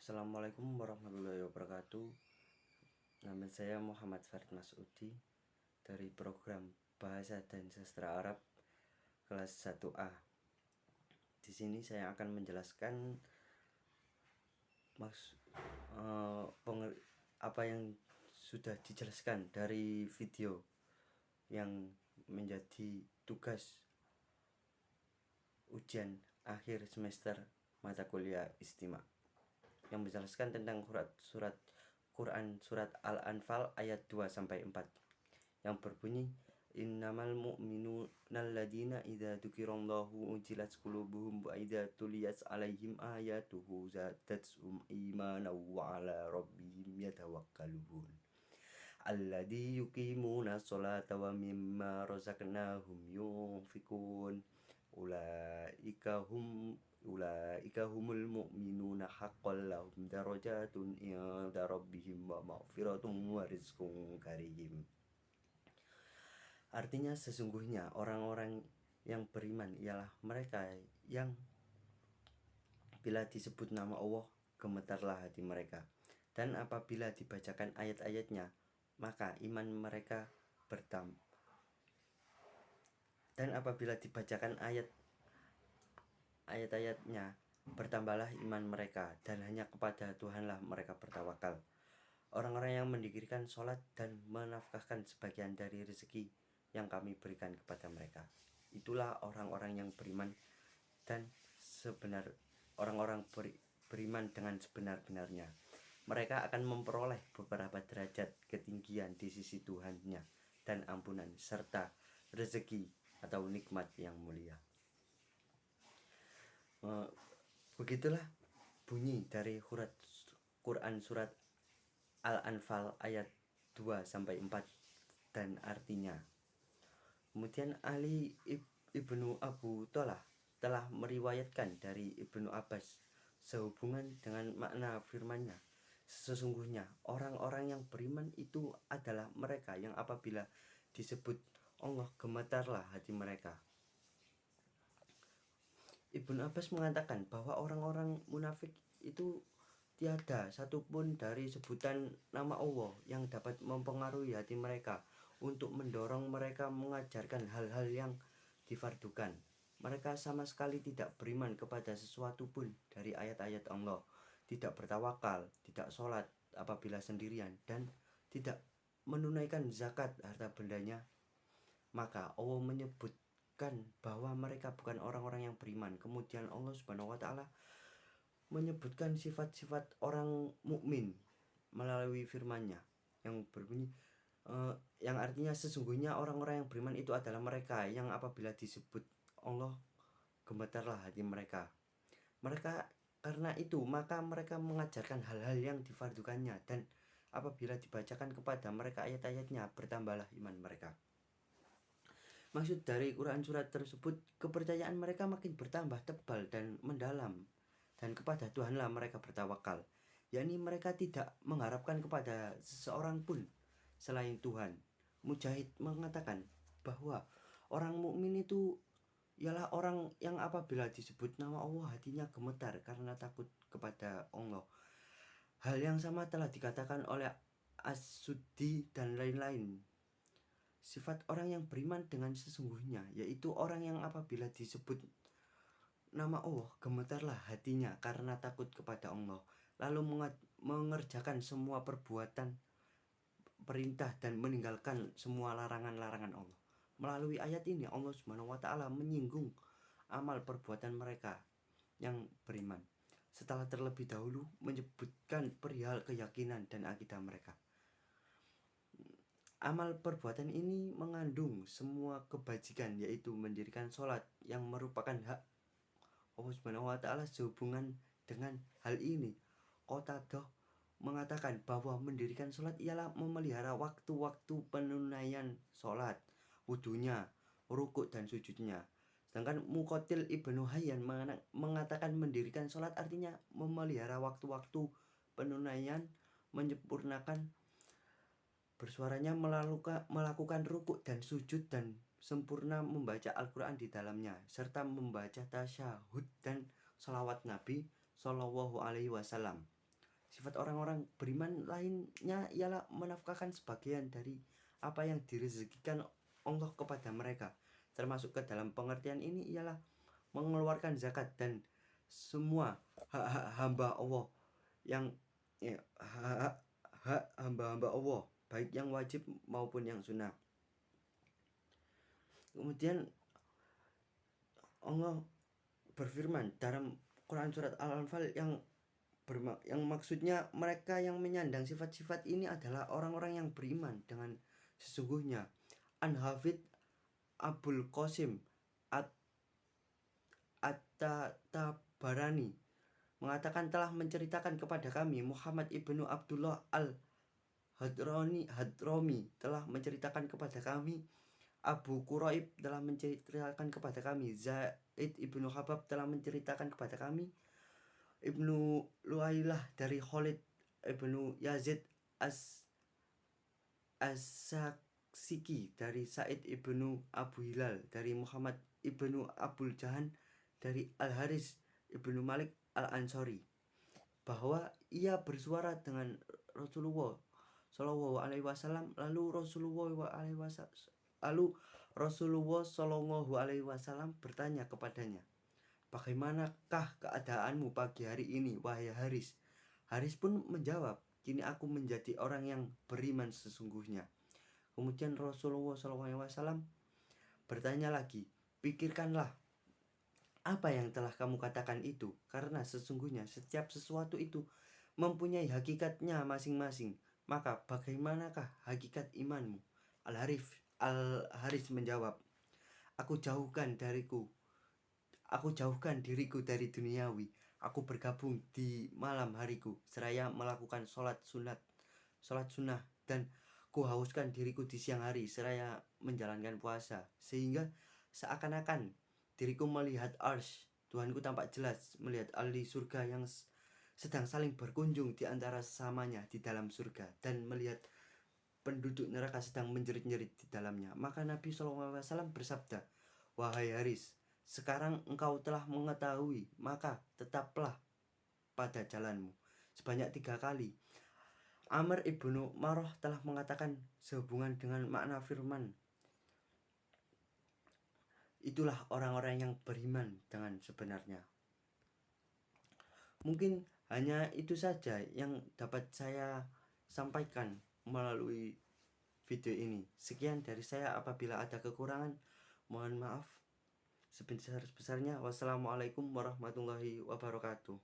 Assalamualaikum warahmatullahi wabarakatuh. Nama saya Muhammad Farid Masudi dari program Bahasa dan Sastra Arab kelas 1A. Di sini saya akan menjelaskan apa yang sudah dijelaskan dari video yang menjadi tugas ujian akhir semester mata kuliah Istima, yang menjelaskan tentang surat Quran surat Al-Anfal ayat 2-4 yang berbunyi, innamal mu'minuna alladzina idza dzukirallahu ujilat qulubuhum wa idza tuliyat alaihim ayatuhu zadatuhum imanan wa ala rabbihim yatawakkalun alladzi yuqimuna sholata wa mimma razaqnahum yunfikun ulaika humul mu'minuna haqqan lahum darajatun inda rabbihim wa maghfiratun wa rizqun karim. Artinya, sesungguhnya orang-orang yang beriman ialah mereka yang bila disebut nama Allah gemetarlah hati mereka, dan apabila dibacakan ayat-ayatnya maka iman mereka bertambah, dan apabila dibacakan ayat-ayatnya bertambahlah iman mereka, dan hanya kepada Tuhanlah mereka bertawakal. Orang-orang yang mendirikan sholat dan menafkahkan sebagian dari rezeki yang kami berikan kepada mereka, itulah orang-orang yang beriman dan orang-orang beriman dengan sebenar-benarnya. Mereka akan memperoleh beberapa derajat ketinggian di sisi Tuhannya dan ampunan serta rezeki atau nikmat yang mulia. Begitulah bunyi dari Quran surat Al-Anfal ayat 2-4 dan artinya. Kemudian Ali Ibnu Abu Tholah telah meriwayatkan dari Ibnu Abbas sehubungan dengan makna firman-Nya, sesungguhnya orang-orang yang beriman itu adalah mereka yang apabila disebut Allah gemetarlah hati mereka. Ibnu Abbas mengatakan bahwa orang-orang munafik itu tiada satupun dari sebutan nama Allah yang dapat mempengaruhi hati mereka untuk mendorong mereka mengajarkan hal-hal yang difardukan. Mereka sama sekali tidak beriman kepada sesuatu pun dari ayat-ayat Allah, tidak bertawakal, tidak sholat apabila sendirian, dan tidak menunaikan zakat harta bendanya. Maka Allah menyebutkan bahwa mereka bukan orang-orang yang beriman. Kemudian Allah Subhanahu wa Ta'ala menyebutkan sifat-sifat orang mukmin melalui firman-Nya yang berbunyi, yang artinya sesungguhnya orang-orang yang beriman itu adalah mereka yang apabila disebut Allah gemetarlah hati mereka. Karena itu maka mereka mengajarkan hal-hal yang difardukannya, dan apabila dibacakan kepada mereka ayat-ayatnya bertambahlah iman mereka. Maksud dari Quran surat tersebut, kepercayaan mereka makin bertambah tebal dan mendalam, dan kepada Tuhanlah mereka bertawakal, yakni mereka tidak mengharapkan kepada seseorang pun selain Tuhan. Mujahid mengatakan bahwa orang mukmin itu ialah orang yang apabila disebut nama Allah hatinya gemetar karena takut kepada Allah. Hal yang sama telah dikatakan oleh As-Suddi dan lain-lain. Sifat orang yang beriman dengan sesungguhnya yaitu orang yang apabila disebut nama Allah gemetarlah hatinya karena takut kepada Allah, lalu mengerjakan semua perbuatan perintah dan meninggalkan semua larangan-larangan Allah. Melalui ayat ini Allah Subhanahu wa Ta'ala menyinggung amal perbuatan mereka yang beriman, setelah terlebih dahulu menyebutkan perihal keyakinan dan akidah mereka. Amal perbuatan ini mengandung semua kebajikan, yaitu mendirikan sholat yang merupakan hak Allah Subhanahu wa Ta'ala. Sehubungan dengan hal ini, Qatadah mengatakan bahwa mendirikan sholat ialah memelihara waktu-waktu penunaian sholat, wudunya, rukuk dan sujudnya. Sedangkan Muqatil Ibnu Hayyan mengatakan mendirikan sholat artinya memelihara waktu-waktu penunaian, menyempurnakan bersuaranya, melakukan rukuk dan sujud, dan sempurna membaca Al-Quran di dalamnya, serta membaca tasyahud dan salawat Nabi Shallallahu Alaihi Wasallam. Sifat orang-orang beriman lainnya ialah menafkahkan sebagian dari apa yang direzekikan Allah kepada mereka. Termasuk ke dalam pengertian ini ialah mengeluarkan zakat dan semua hak-hak hamba Allah yang hak hamba-hamba Allah, baik yang wajib maupun yang sunnah. Kemudian Allah berfirman dalam Quran surat Al-Anfal yang maksudnya mereka yang menyandang sifat-sifat ini adalah orang-orang yang beriman dengan sesungguhnya. An-Hafidh Abul Qasim At-Tabarani mengatakan telah menceritakan kepada kami Muhammad ibnu Abdullah al-Hadrami telah menceritakan kepada kami, Abu Quraib telah menceritakan kepada kami, Zaid ibnu Habab telah menceritakan kepada kami, Ibnu Luailah dari Khalid ibnu Yazid As-Saksiki dari Said ibnu Abu Hilal dari Muhammad ibnu Abul Jahan dari Al-Haris ibnu Malik Al-Ansori bahwa ia bersuara dengan Rasulullah Shallallahu Alaihi Wasallam. Lalu Rasulullah Shallallahu Alaihi Wasallam bertanya kepadanya, bagaimanakah keadaanmu pagi hari ini, wahai Haris? Haris pun menjawab, kini aku menjadi orang yang beriman sesungguhnya. Kemudian Rasulullah SAW bertanya lagi, pikirkanlah apa yang telah kamu katakan itu, karena sesungguhnya setiap sesuatu itu mempunyai hakikatnya masing-masing. Maka bagaimanakah hakikat imanmu? Al-Haris menjawab, aku jauhkan diriku dari duniawi. Aku bergabung di malam hariku seraya melakukan sholat sunnah, dan ku hauskan diriku di siang hari seraya menjalankan puasa, sehingga seakan-akan diriku melihat Arsy Tuhanku tampak jelas, melihat ahli surga yang sedang saling berkunjung di antara sesamanya di dalam surga, dan melihat penduduk neraka sedang menjerit-jerit di dalamnya. Maka Nabi SAW bersabda, wahai Haris, sekarang engkau telah mengetahui, maka tetaplah pada jalanmu. Sebanyak 3 kali Amr ibnu Maroh telah mengatakan sehubungan dengan makna firman, itulah orang-orang yang beriman dengan sebenarnya. Mungkin hanya itu saja yang dapat saya sampaikan melalui video ini. Sekian dari saya, apabila ada kekurangan mohon maaf sebesar-besarnya. Wassalamualaikum warahmatullahi wabarakatuh.